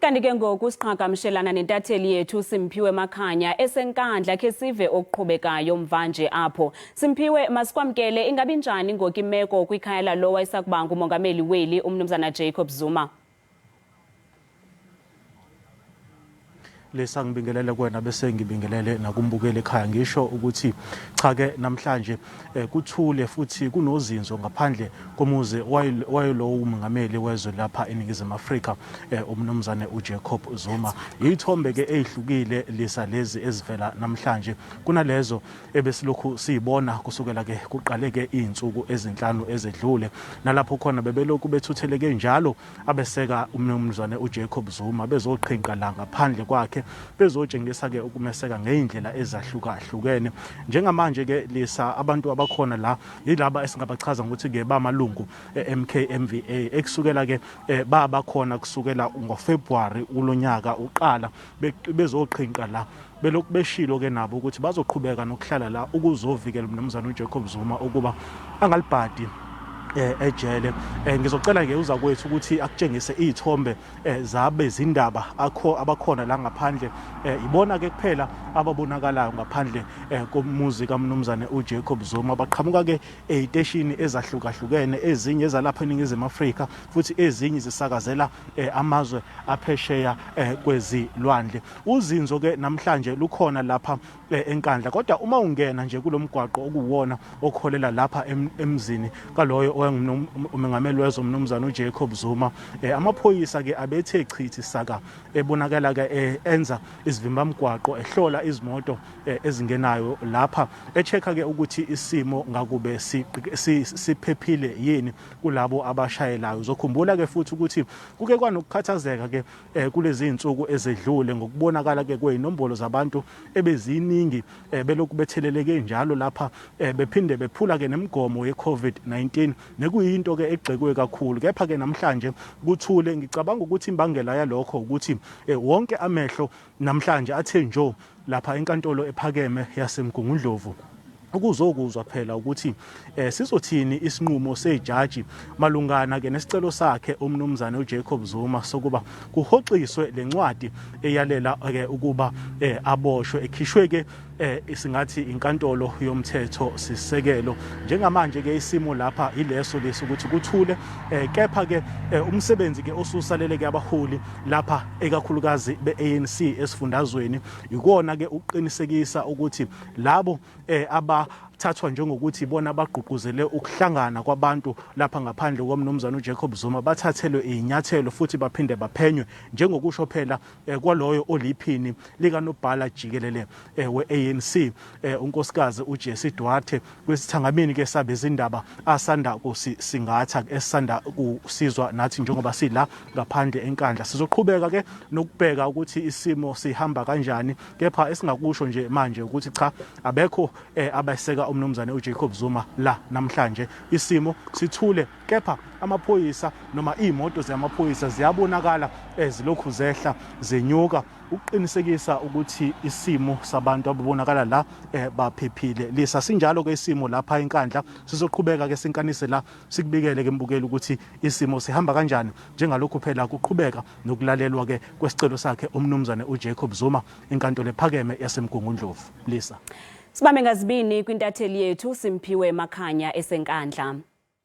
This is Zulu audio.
Kanti ke ngoku siqhagamshelana nentatheli yethu uSimphiwe Makhanya eseNkandla ke sive okuqhubekayo mvanje apho. Simphiwe, masikwamkele, ingabi njani ngoku imeko kwikhaya lalo wayesakubanga umongameli weli umnumzana Jacob Zuma? Lesa ngibingelele kuwena bese ngibingelele nakumbukeli ekhaya ngisho ukuthi cha ke namhlanje kuthule futhi kunozinzo ngaphandle komuzi wayelo umongameli wezwe lapha eNingizimu Afrika umnumzane uJacob Zuma. Izithombe ke ezihlukile lisa lezi ezivela namhlanje kunalezo ebesilokhu siyibona kusukela ke kuqaleke izinsuku ezinhlanu ezedlule nalapho khona bebelokhu bethutheleke njalo abeseka umnumzane uJacob Zuma bezoqhinqa la ngaphandle kwakhe bezotshengisa ke ukumeseka ngeindlela ezahlukahlukene. Njengamanje ke lisa abantu abakhona la yilaba esingabachaza ukuthi ke bamalungu eMKMVA ekusukela ke babakhona kusukela ngoFebruary kulonyaka uqala bezoqhinqa la belokhu beshilo ke nabo ukuthi bazoqhubeka nokuhlala la ukuzovikela umnumzana uJacob Zuma ukuba angalibhadi ejele. Ngizocela ke uzakwethu ukuthi akutshengise izithombe zabe izindaba abakhona la ngaphandle ibona ke kuphela ababonakalayo ngaphandle komuzi kaMnumzane uJacob Zuma. Baqhamuka ke eziteshini ezahlukahlukene ezinye ezalapha eNingizimu Afrika futhi ezinye zisakazela amazwe aphesheya kwezilwandle. Uzinzo ke namhlanje lukhona lapha eNkandla kodwa uma ungena nje kulomgwaqo okuwona okholela lapha emzini kaloyo umongameli wezwe umnumzana uJacob Zuma, amaphoyisa ke abethe chithi saka ebonakala ke enza isivimbamgwaqo ehlola izimoto ezingenayo lapha echecka ke ukuthi isimo ngakube siphephile yini kulabo abashayelayo. Uzokhumbula ke futhi ukuthi kuke kwanokukhathazeka ke kulezi insuku ezedlule ngokubonakala ke kwezinombolo zabantu ebeziningi belokhu betheleleke njalo lapha bephinde bephula ke nemigomo yeCovid-19 nekuyinto ke egcekwe kakhulu. Kepha ke namhlanje kuthule. Ngicabanga ukuthi imbangela yalokho ukuthi wonke amehlo namhlanje athe njo lapha enkantolo ephakeme yaseMgungundlovu ukuzokuzwa phela ukuthi sizothini isinqumo sejaji malungana ke nesicelo sakhe umnumzane uJacob Zuma sokuba kuhoxiswe lencwadi eyalela ke ukuba aboshwe ekhishwe ke isingathi inkantolo yomthetho sisekelo. Njengamanje ke isimo lapha ileso ukuthi kuthule, kepha ke umsebenzi ke osusalele ke abaholi lapha ekakhulukazi beANC esifundazweni ikona ke uqinisekisa ukuthi labo abathathwa njengokuthi bona bagqugquzele ukuhlangana kwabantu lapha ngaphandle komnumzana uJacob Zuma bathathelwe izinyathelo futhi baphinde baphenywe njengokusho phela kwaloyo oliphini likanobhala jikelele weANC unkosikazi uJesse Duarte kwesithangamini ke SABC Iindaba asanda kusingatha esanda kusizwa nathi njengoba sila ngaphandle eNkandla. Sizoqhubeka ke nokubheka ukuthi isimo sihamba kanjani, kepha esingakusho nje manje ukuthi cha abekho abaseka umnumzane uJacob Zuma la namhlanje. Isimo sithule, kepha amaphoyisa noma imoto zamaphoyisa ziyabonakala ezilokhu zehla zenyuka uqinisekisa ukuthi isimo sabantu ababonakala la baphephile. Lisa sinjalo ke isimo lapha eNkandla. Sizoqhubeka ke sinkanise la sikubikele ke mbukeli ukuthi isimo sihamba kanjani njengalokhu phela kuqhubeka nokulalelwa ke kwesicelo sakhe umnumzane uJacob Zuma enkantolo ephakeme yaseMgungundlovu. Lisa Sibambe ngazibini kwintatheli yethu Simphiwe Makhanya eseNkandla.